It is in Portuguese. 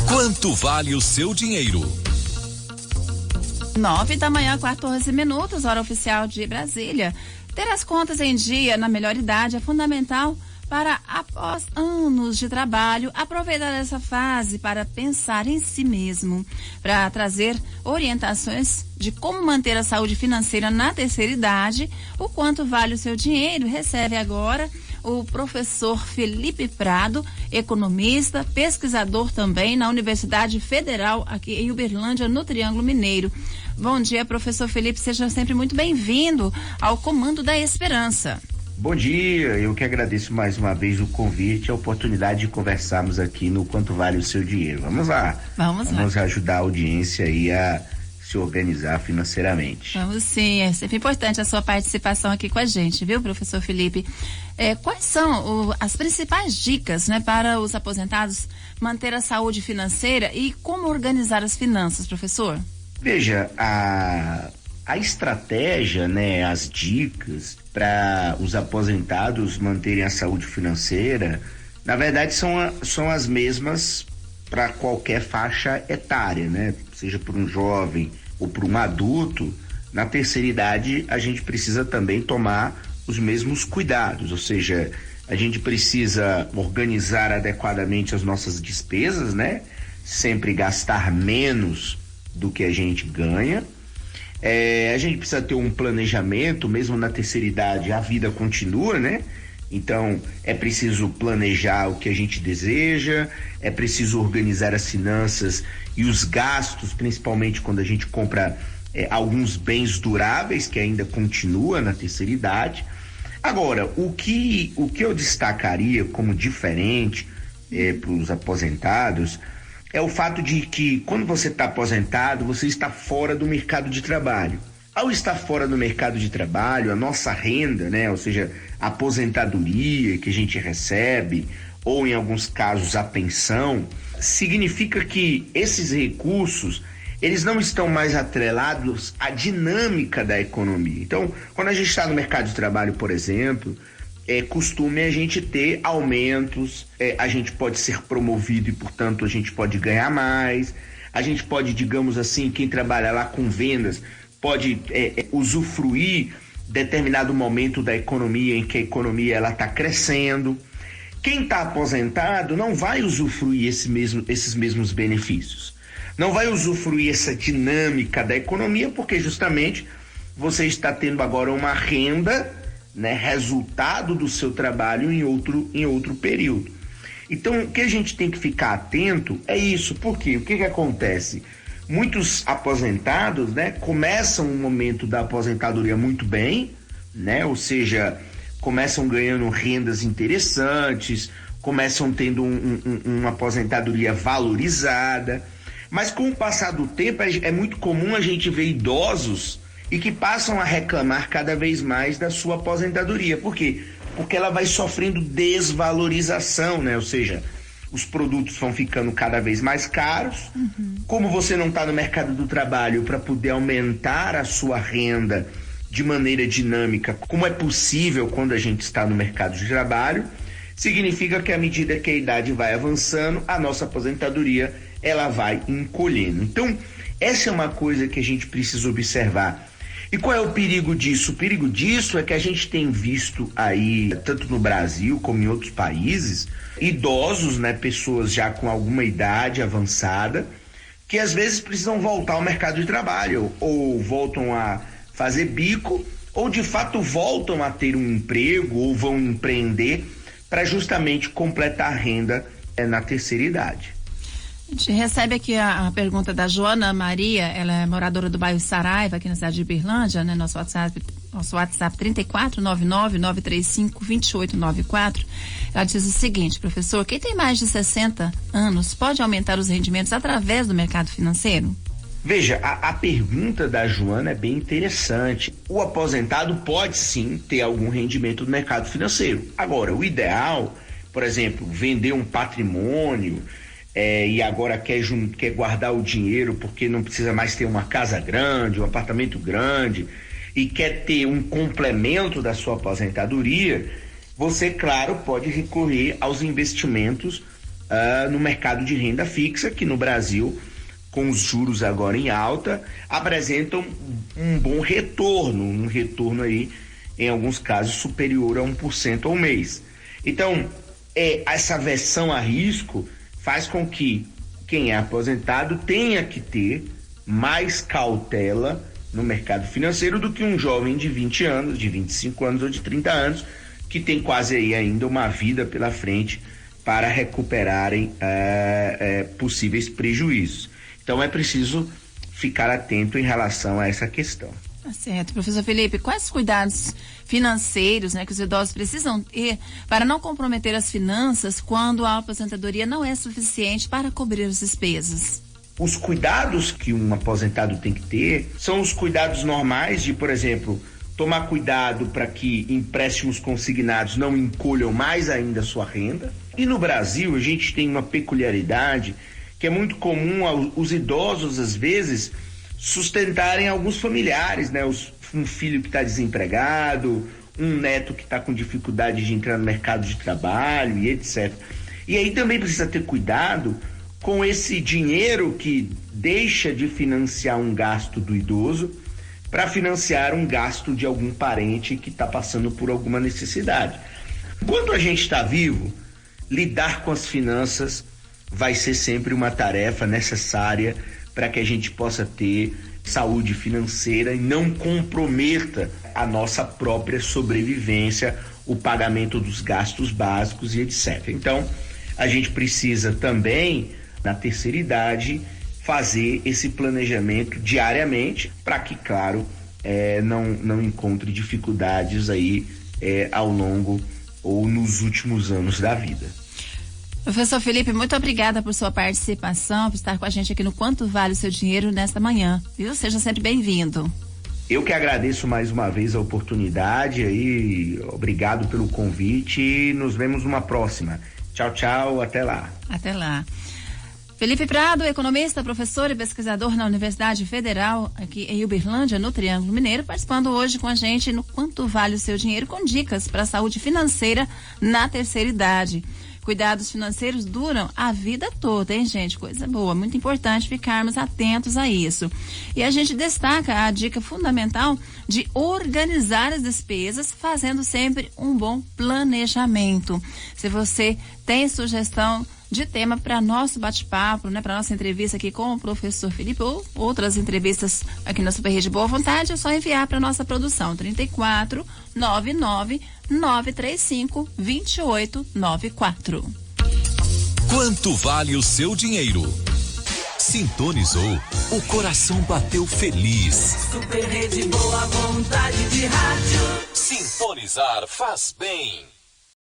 Quanto vale o seu dinheiro? 9 da manhã, 14 minutos, hora oficial de Brasília. Ter as contas em dia na melhor idade é fundamental para, após anos de trabalho, aproveitar essa fase para pensar em si mesmo, para trazer orientações de como manter a saúde financeira na terceira idade. O quanto vale o seu dinheiro recebe agora o professor Felipe Prado, economista, pesquisador também na Universidade Federal aqui em Uberlândia, no Triângulo Mineiro. Bom dia, professor Felipe, seja sempre muito bem-vindo ao Comando da Esperança. Bom dia, eu que agradeço mais uma vez o convite e a oportunidade de conversarmos aqui no Quanto Vale o Seu Dinheiro. Vamos lá. Vamos ajudar a audiência aí a se organizar financeiramente. Vamos sim, é sempre importante a sua participação aqui com a gente, viu, professor Felipe? Quais são as principais dicas, né, para os aposentados manter a saúde financeira e como organizar as finanças, professor? Veja, a estratégia, né, as dicas para os aposentados manterem a saúde financeira, na verdade são as mesmas para qualquer faixa etária, né? Seja por um jovem ou por um adulto, na terceira idade a gente precisa também tomar os mesmos cuidados, ou seja, a gente precisa organizar adequadamente as nossas despesas, né? Sempre gastar menos do que a gente ganha. A gente precisa ter um planejamento, mesmo na terceira idade a vida continua, né? Então é preciso planejar o que a gente deseja, é preciso organizar as finanças e os gastos, principalmente quando a gente compra alguns bens duráveis, que ainda continua na terceira idade. Agora, o que eu destacaria como diferente para os aposentados é o fato de que quando você está aposentado, você está fora do mercado de trabalho. Ao estar fora do mercado de trabalho, a nossa renda, né, ou seja, a aposentadoria que a gente recebe, ou em alguns casos a pensão, significa que esses recursos, eles não estão mais atrelados à dinâmica da economia. Então, quando a gente está no mercado de trabalho, por exemplo, é costume a gente ter aumentos, a gente pode ser promovido e, portanto, a gente pode ganhar mais, a gente pode, digamos assim, quem trabalha lá com vendas, pode usufruir determinado momento da economia em que a economia ela está crescendo. Quem está aposentado não vai usufruir esses mesmos benefícios, não vai usufruir essa dinâmica da economia, porque justamente você está tendo agora uma renda, né, resultado do seu trabalho em outro período. Então, o que a gente tem que ficar atento é isso. Por quê? O que acontece? Muitos aposentados, né, começam o momento da aposentadoria muito bem, né, ou seja, começam ganhando rendas interessantes, começam tendo uma aposentadoria valorizada, mas com o passar do tempo é muito comum a gente ver idosos e que passam a reclamar cada vez mais da sua aposentadoria. Por quê? Porque ela vai sofrendo desvalorização, né? Ou seja, os produtos vão ficando cada vez mais caros. Como você não está no mercado do trabalho para poder aumentar a sua renda de maneira dinâmica, como é possível quando a gente está no mercado de trabalho, significa que à medida que a idade vai avançando, a nossa aposentadoria ela vai encolhendo. Então, essa é uma coisa que a gente precisa observar. E qual é o perigo disso? O perigo disso é que a gente tem visto aí, tanto no Brasil como em outros países, idosos, né, pessoas já com alguma idade avançada, que às vezes precisam voltar ao mercado de trabalho, ou voltam a fazer bico, ou de fato voltam a ter um emprego, ou vão empreender para justamente completar a renda na terceira idade. A gente recebe aqui a pergunta da Joana Maria, ela é moradora do bairro Saraiva, aqui na cidade de Uberlândia, né? Nosso WhatsApp 3499-935-2894. Ela diz o seguinte: professor, quem tem mais de 60 anos pode aumentar os rendimentos através do mercado financeiro? Veja, a pergunta da Joana é bem interessante. O aposentado pode sim ter algum rendimento do mercado financeiro. Agora, o ideal, por exemplo, vender um patrimônio, e agora quer guardar o dinheiro porque não precisa mais ter uma casa grande, um apartamento grande, e quer ter um complemento da sua aposentadoria, você, claro, pode recorrer aos investimentos no mercado de renda fixa, que no Brasil, com os juros agora em alta, apresentam um bom retorno, um retorno aí, em alguns casos, superior a 1% ao mês. Então, essa aversão a risco faz com que quem é aposentado tenha que ter mais cautela no mercado financeiro do que um jovem de 20 anos, de 25 anos ou de 30 anos, que tem quase aí ainda uma vida pela frente para recuperarem possíveis prejuízos. Então é preciso ficar atento em relação a essa questão. Tá certo. Professor Felipe, quais cuidados financeiros, que os idosos precisam ter para não comprometer as finanças quando a aposentadoria não é suficiente para cobrir as despesas? Os cuidados que um aposentado tem que ter são os cuidados normais de, por exemplo, tomar cuidado para que empréstimos consignados não encolham mais ainda a sua renda. E no Brasil a gente tem uma peculiaridade que é muito comum os idosos, às vezes, sustentarem alguns familiares, um filho que está desempregado, um neto que está com dificuldade de entrar no mercado de trabalho e etc. E aí também precisa ter cuidado com esse dinheiro que deixa de financiar um gasto do idoso para financiar um gasto de algum parente que está passando por alguma necessidade. Quando a gente está vivo, lidar com as finanças vai ser sempre uma tarefa necessária para que a gente possa ter saúde financeira e não comprometa a nossa própria sobrevivência, o pagamento dos gastos básicos e etc. Então, a gente precisa também, na terceira idade, fazer esse planejamento diariamente para que, claro, não encontre dificuldades aí ao longo ou nos últimos anos da vida. Professor Felipe, muito obrigada por sua participação, por estar com a gente aqui no Quanto Vale o Seu Dinheiro nesta manhã, viu? Seja sempre bem-vindo. Eu que agradeço mais uma vez a oportunidade aí, obrigado pelo convite e nos vemos numa próxima. Tchau, tchau, até lá. Até lá. Felipe Prado, economista, professor e pesquisador na Universidade Federal, aqui em Uberlândia, no Triângulo Mineiro, participando hoje com a gente no Quanto Vale o Seu Dinheiro, com dicas para a saúde financeira na terceira idade. Cuidados financeiros duram a vida toda, hein, gente? Coisa boa, muito importante ficarmos atentos a isso. E a gente destaca a dica fundamental de organizar as despesas, fazendo sempre um bom planejamento. Se você tem sugestão de tema para nosso bate-papo, para nossa entrevista aqui com o professor Felipe ou outras entrevistas aqui na Super Rede Boa Vontade, é só enviar para nossa produção 34 99 935 2894. Quanto vale o seu dinheiro? Sintonizou, o coração bateu feliz. Super Rede Boa Vontade de rádio. Sintonizar faz bem.